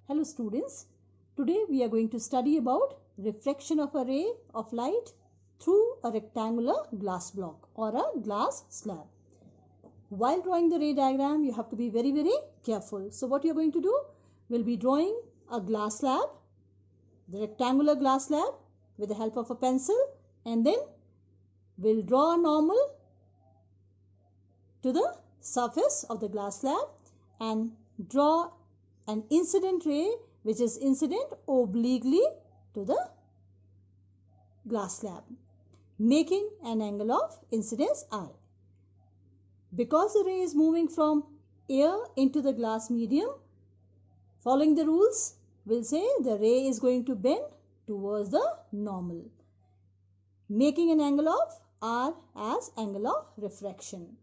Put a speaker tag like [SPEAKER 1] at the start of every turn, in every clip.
[SPEAKER 1] Hello students, today we are going to study about reflection of a ray of light through a rectangular glass block or a glass slab. While drawing the ray diagram, you have to be very careful. So what you are going to do, we'll be drawing a glass slab, the rectangular glass slab with the help of a pencil, and then we'll draw a normal to the surface of the glass slab and draw an incident ray which is incident obliquely to the glass slab, making an angle of incidence I. Because the ray is moving from air into the glass medium, following the rules, we'll say the ray is going to bend towards the normal, making an angle of R as angle of refraction.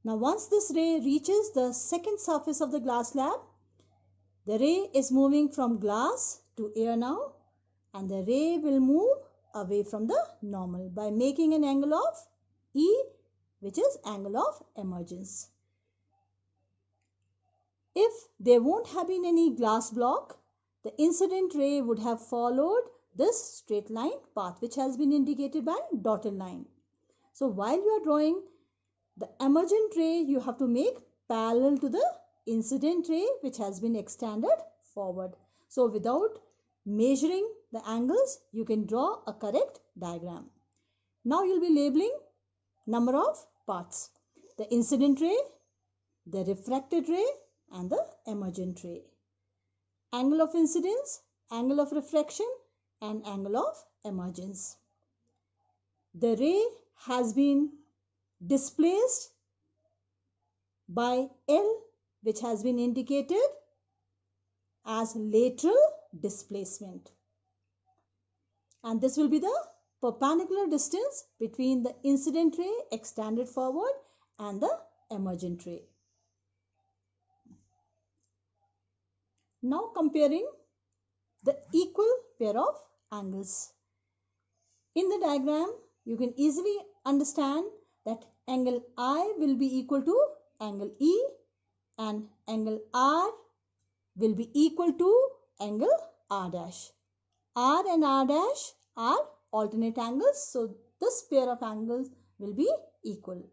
[SPEAKER 1] Now once this ray reaches the second surface of the glass slab, the ray is moving from glass to air now, and the ray will move away from the normal by making an angle of E, which is angle of emergence. If there won't have been any glass block, the incident ray would have followed this straight line path which has been indicated by dotted line. So while you are drawing the emergent ray, you have to make parallel to the incident ray which has been extended forward. So without measuring the angles, you can draw a correct diagram. Now you'll be labeling number of parts: the incident ray, the refracted ray, and the emergent ray. Angle of incidence, angle of refraction, and angle of emergence. The ray has been displaced by L, which has been indicated as lateral displacement, and this will be the perpendicular distance between the incident ray extended forward and the emergent ray. Now comparing the equal pair of angles. In the diagram, you can easily understand that angle I will be equal to angle E and angle R will be equal to angle R dash. R and R dash are alternate angles, so this pair of angles will be equal.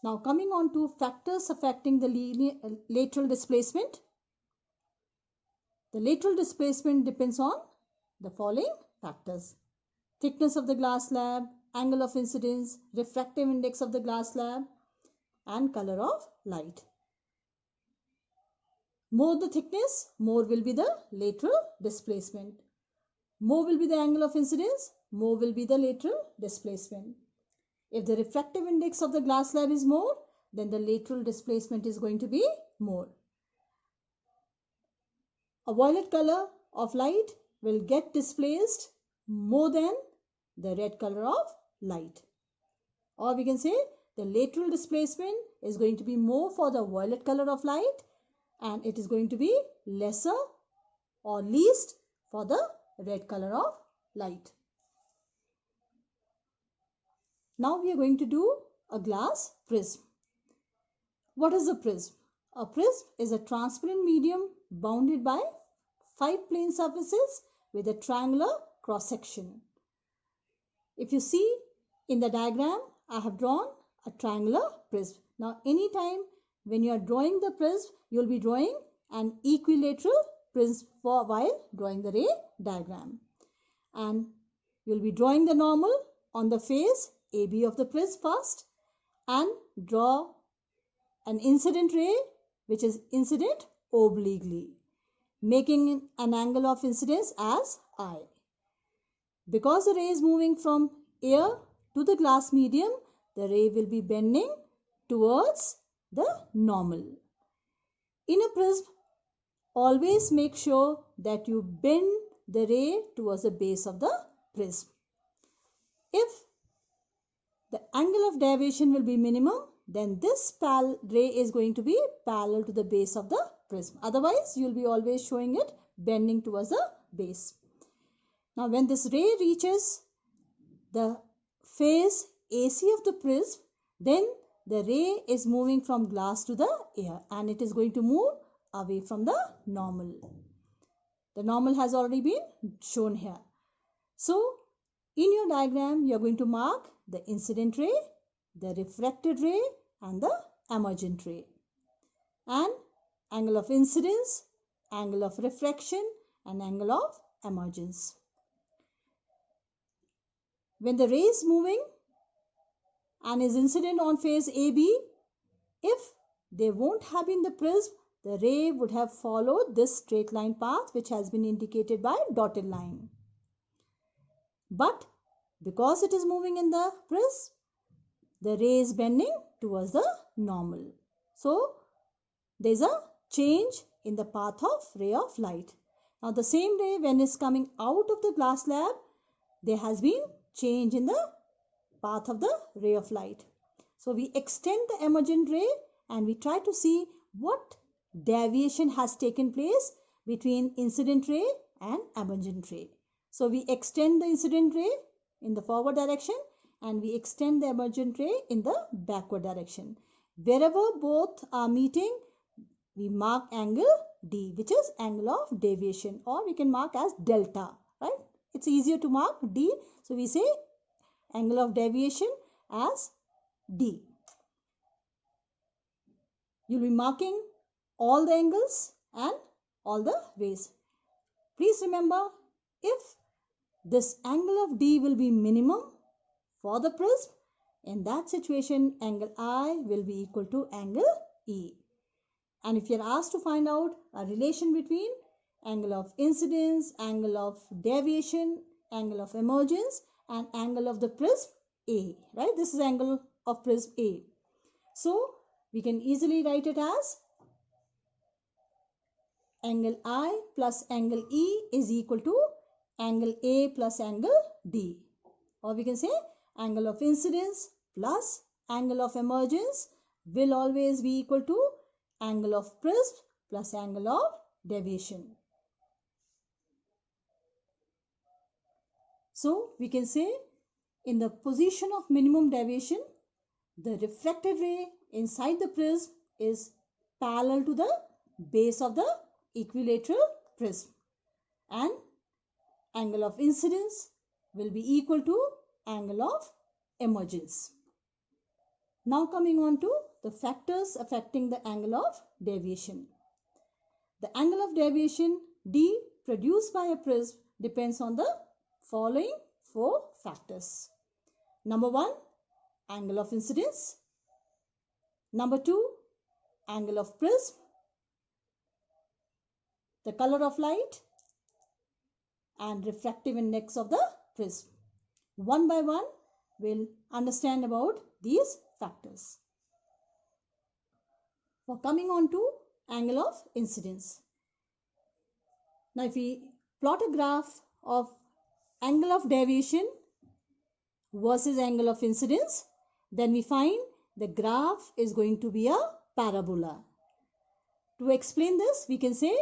[SPEAKER 1] Now coming on to factors affecting the lateral displacement. The lateral displacement depends on the following factors: thickness of the glass slab, angle of incidence, refractive index of the glass slab, and color of light. More the thickness, more will be the lateral displacement. More will be the angle of incidence, more will be the lateral displacement. If the refractive index of the glass slab is more, then the lateral displacement is going to be more. A violet color of light will get displaced more than the red color of light. Or we can say the lateral displacement is going to be more for the violet color of light, and it is going to be lesser or least for the red color of light. Now we are going to do a glass prism. What is a prism? A prism is a transparent medium bounded by 5 plane surfaces with a triangular cross section. If you see in the diagram, I have drawn a triangular prism. Now anytime when you are drawing the prism, you will be drawing an equilateral prism while drawing the ray diagram. And you will be drawing the normal on the face AB of the prism first and draw an incident ray which is incident obliquely, making an angle of incidence as I. Because the ray is moving from air to the glass medium, the ray will be bending towards the normal. In a prism, always make sure that you bend the ray towards the base of the prism. If the angle of deviation will be minimum, then this ray is going to be parallel to the base of the prism. Otherwise, you will be always showing it bending towards the base. Now when this ray reaches the face AC of the prism, then the ray is moving from glass to the air and it is going to move away from the normal. The normal has already been shown here. So, in your diagram, you are going to mark the incident ray, the refracted ray and the emergent ray. And angle of incidence, angle of refraction and angle of emergence. When the ray is moving and is incident on face AB, if there won't have been the prism, the ray would have followed this straight line path which has been indicated by dotted line. But because it is moving in the prism, the ray is bending towards the normal. So, there is a change in the path of ray of light. Now, the same ray when it's coming out of the glass slab, there has been change in the path of the ray of light. So, we extend the emergent ray and we try to see what deviation has taken place between incident ray and emergent ray. So, we extend the incident ray in the forward direction and we extend the emergent ray in the backward direction. Wherever both are meeting, we mark angle D, which is angle of deviation, or we can mark as delta, right? It's easier to mark D. So, we say angle of deviation as D. You'll be marking all the angles and all the rays. Please remember, if this angle of D will be minimum for the prism, in that situation angle I will be equal to angle E. And if you are asked to find out a relation between angle of incidence, angle of deviation, angle of emergence and angle of the prism A, right? This is angle of prism A. So, we can easily write it as angle I plus angle E is equal to angle A plus angle D. Or we can say angle of incidence plus angle of emergence will always be equal to angle of prism plus angle of deviation. So, we can say in the position of minimum deviation, the refracted ray inside the prism is parallel to the base of the equilateral prism and angle of incidence will be equal to angle of emergence. Now coming on to the factors affecting the angle of deviation. The angle of deviation D produced by a prism depends on the following 4 factors. Number 1, angle of incidence. Number 2, angle of prism. The color of light and refractive index of the prism. One by one, we'll understand about these factors. For coming on to angle of incidence. Now, if we plot a graph of angle of deviation versus angle of incidence, then we find the graph is going to be a parabola. To explain this, we can say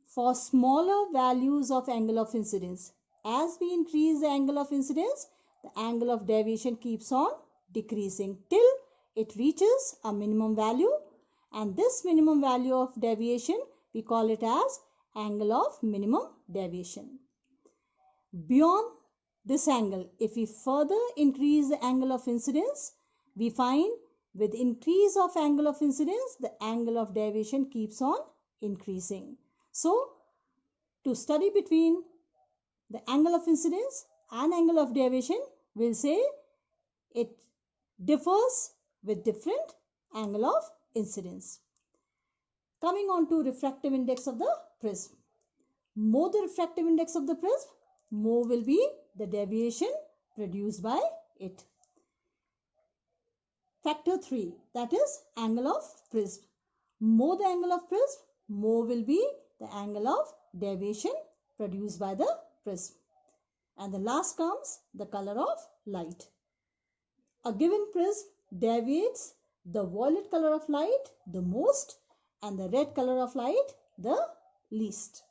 [SPEAKER 1] for smaller values of angle of incidence, as we increase the angle of incidence, the angle of deviation keeps on decreasing till it reaches a minimum value, and this minimum value of deviation we call it as angle of minimum deviation. Beyond this angle, if we further increase the angle of incidence, we find with increase of angle of incidence, the angle of deviation keeps on increasing. So, to study between the angle of incidence and angle of deviation, we'll say it differs with different angle of incidence. Coming on to refractive index of the prism. More the refractive index of the prism, more will be the deviation produced by it. Factor 3, that is angle of prism. More the angle of prism, more will be the angle of deviation produced by the prism. And the last comes the color of light. A given prism deviates the violet color of light the most and the red color of light the least.